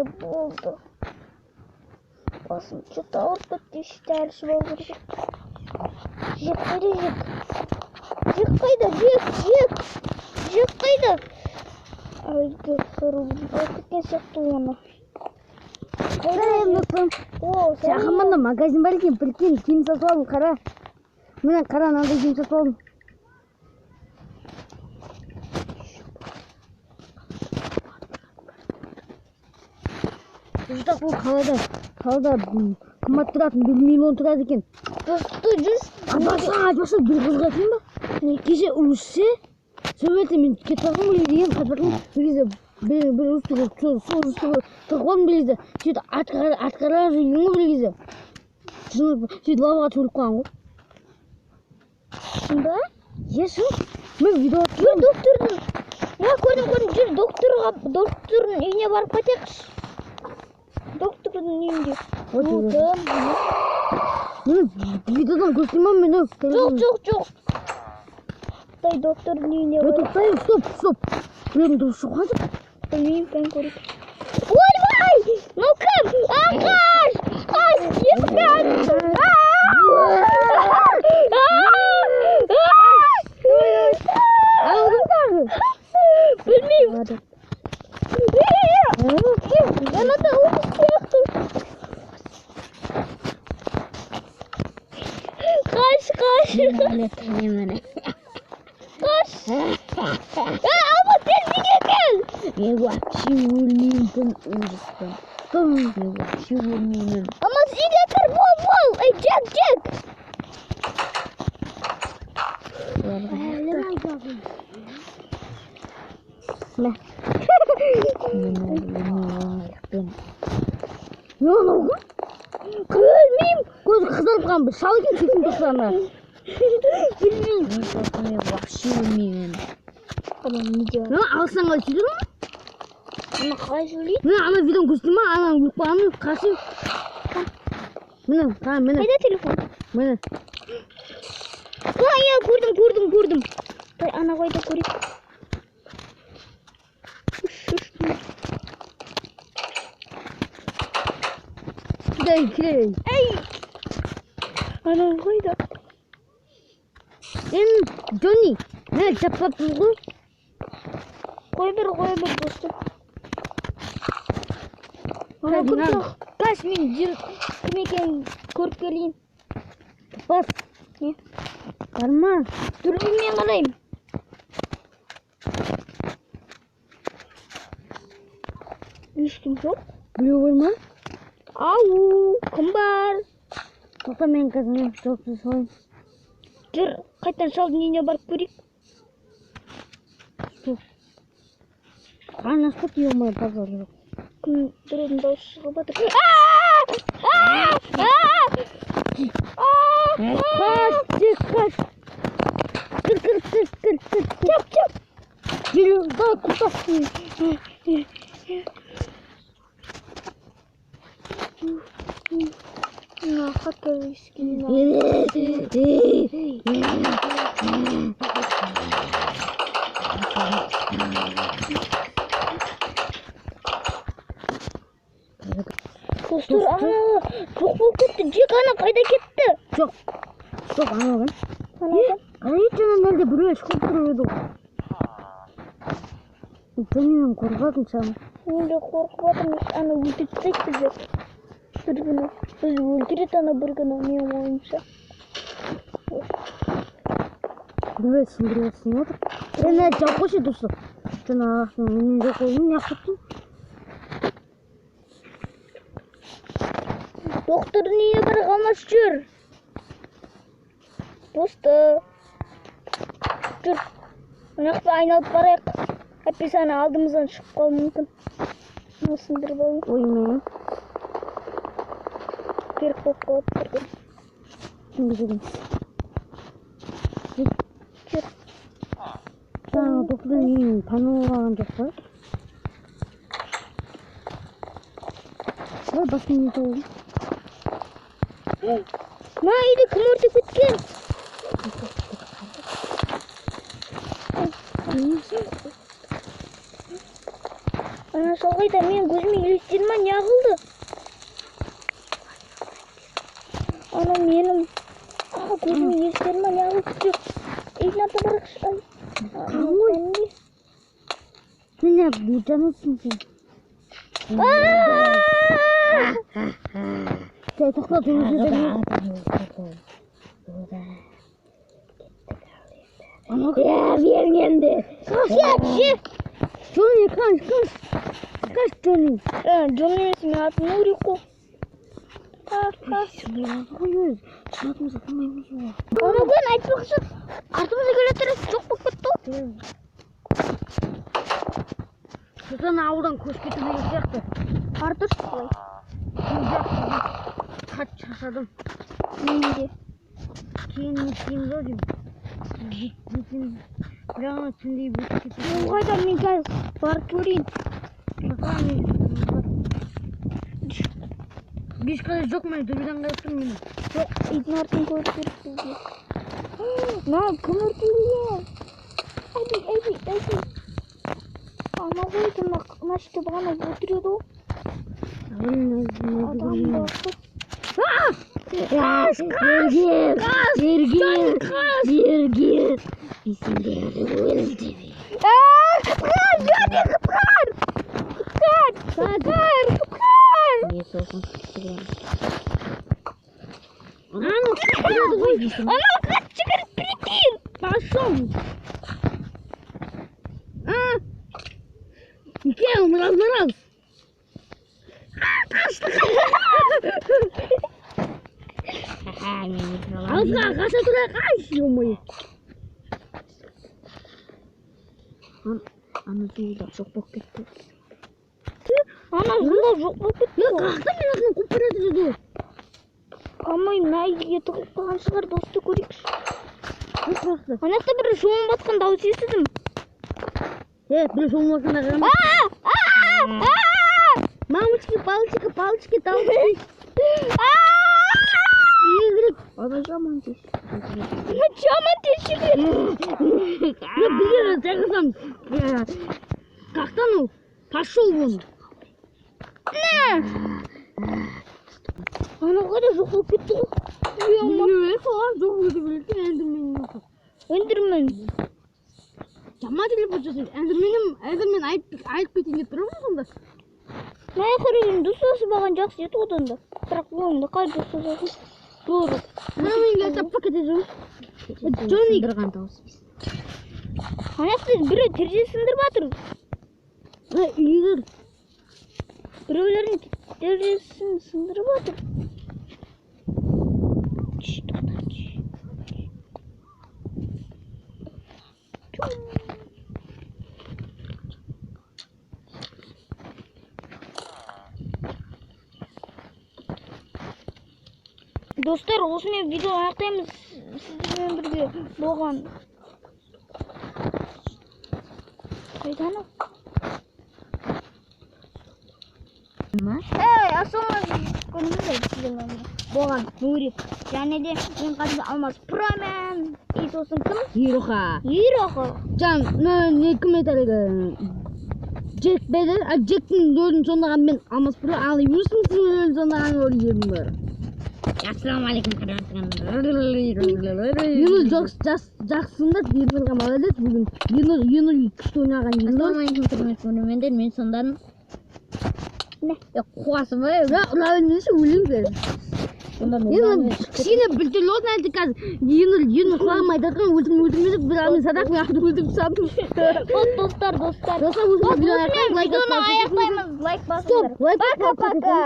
не болды. Басым что-то ауырып кетті, дәрі ішіп алу керек. Жек қайда, жек? Жек қайда, жек қайда? Әлгі сұрылып кеткен сияқты оны. Жақында магазин бар екен, прикинь, киім сатып алдым, қара. Міне қара, мынандай киім сатып алдым. Жұртақ бұл қалада қымбат тұратын, 1 миллион тұрады екен. Досты жүрс. Саған айтпақшы, бір қызға айтайын ба? Кеше ұрысса, сөйлетті мен кетіп қалғым біле деген қатырдым. Bir кезде бір ұрысты тұрып қалдым біле кезде. Сөйтіп атқара жүрген ғой біле кезде. Сөйтіп лаваға төгіліп қалған ғой. Шын ба? Е, шын. Мен видео Жүр доктордың. Көрдім, жүр доктордың үйіне барып қайтайықшы. Доктордың үйінде. Видеодан көрсетемін мен. Жоқ. Дай доктордың үйіне барып. Тоқтайын, стоп. Біреудің дұрысы қанша? Білмеймін, пән көріп. Ойбай! Ну кім? Қаш! Ешкім! Білмеймін. Yanada ұрыс сияқты. Қаш. Ama sen niye gel? Ben vahşi vurmayayım ұрыстан. Ben vahşi vurmayayım. Ama size kır bol. Ey Jack. Ne? Ne oldu? Görmeyeyim. Көзі қызарып қалған бір шал екен сөйтіп тоқтағанда. Bilmeyeyim. Ben vahşi vurmayayım. Tamam ne diyor? Ne alsan қалай сөйледі ме? Ama қалай söylейді? Міне ана видеоны көрсетейін ме? Ананың өліп қалғанын қарсы. Міне. Қайда телефон? Міне. Иә, көрдім. Дай ана қойда көрейік. Келей. Ей! Ана қойда. Джонни, мені жаппап тұр ғой. Қой бір досты. Ана күтті. Қаш мен кім екенін көріп келейін. Бас. Не? Барма. Түрін мен қалайым. Ешкім жоқ. Біреу бар ма? Ау, кім бар? Тоқта мен қазір жоқты солайым. Жүр, қайтан шалдың үйіне барып көрейік. Қарны ашпа тие алмай базар жоқ. Күн біреудің дауысы шығып жатыр. Қаш. Кір. Чап. Біреу, дай құтасын. Қатты ескенін Достар, ана жоқ болып кетті. Жек ана қайда кетті? Жоқ, ана оған. Қайда жаңа әлде біреу шығып тұр еді ғой. Жөнінен қорқатын саған. Мен де қорқып жатырмыз. Ана өлтіртсек бізді. Бір күні. Бізді өлтіреді ана бір күні, менің ойымша. Біреусің отыр. Мен жауып қойшы достар. Жаңа ағасын менің жоқ ойым не ақыптың? Доктордың үйіне бара қалмас жүр. Досты. Жүр. Мынақты айналып барайық. Әпес ана алдымыздан шығып қалуы мүмкін. Сындырып алайын. Оймен. Керек болып қалып тұрған. Şimdi gelin. Жүр. Жаңа doktorun үйін танылған жоқ қой. Ой, басын не толды. Ма, үйді кім өртеп кеткен? Ана шалғайда мен көзіме елестеді ма, не қылды? Ана менің көзіме елестеді ма, не қылды? Надо барықшы. Ой. Меня жанысың сен. Тоқтат, Бергенде. Джонни, қаш, Джонни. Джонни емес, мен атым Нури қой. Шатымызды қылмаймыз ғой. Ана көн айтпақшы, артымызда келе тұрып жоқ болып кетті. Содан ауылдан көшіп кету деген сияқты. Артыш қалай? Қатты шаршадым. Мен де. Кейін не істейміз ау деймін. Жаңа түндей өтіп кетеді. Қайда мен қазір барып көрейін. Ешқандай жоқ, мен төбеден қарап тұрмын мені. Жоқ, идің артын көріп беріп бізге. Кім ұртылған? Әйбей. Ана ғой, мына іште бағана өтіреді ғой. Адам бақы. Бергер. Есендерді өлді. Құтқар! Не сосын күттірем. Ана қатшығыр, прикинь! Пошел. Кел, раз. Алға қаша тұра қайшы, ой. Ана жолда жоқ болып кетті. Ана жолда жоқ болып кетті. Қақта мен ақын қуып барады деді. Амай, мына үйге тығып қалған шығар, досты көрейікші. Қақта. Анақта бір жолын батқан дауыс естідім. Бір жолын батқан ағам. Мамочки, палочки, талочки. Ана жаман теші. Жаман теші. Білер, жағысам. Қақтан ол? Пошел вон. Ана қайда жоқ болып кетті ғой. Соған жоқ өте білетін Эндермен. Жама телефон жасайды. Эндермен айтып кетейін деп тұрмын сонда. Май қарайын, достасы баған жақсы еді одан да. Бірақ ойыңда қай достасы Doğru. Hemen toprak edeceğim. Johnny. Anasını biri tercih sındırmadır. İyidir. Birilerin tercihini sındırmadır. Dostlar, осымен видео аяқтаймыз. Сіздермен бірге болған. Қайдан ол? Ассалаумағалейкум. Болған Нури. Және де мен қазір Алмас Промен. И сосын кім? Ероха. Жан, не кім етелігі? Джек беді. Джектің рөлін сондаған мен Алмас Про. Ал Юсің рөлін сондаған рөлін бар. Ассалаумағалейкум. Юнус жақсында Юнусға молодец бүгін. Юнус күшті ойнаған Юнус. Ассалаумағалейкум құрметті көрермендер, мен сондан не? Қуасың ба? Ұлауын несі өлім бер. Кішкене білтелі олсын әлді қазір. Юнус құлағымайды атқан өлтірмедік. Бір ағымен садақ мен ақты өлтіріп садым. Достар. Осымен видеоны аяқтаймыз. Лайк басыңдар. Стоп, лайк басыңдар. Пока-пока.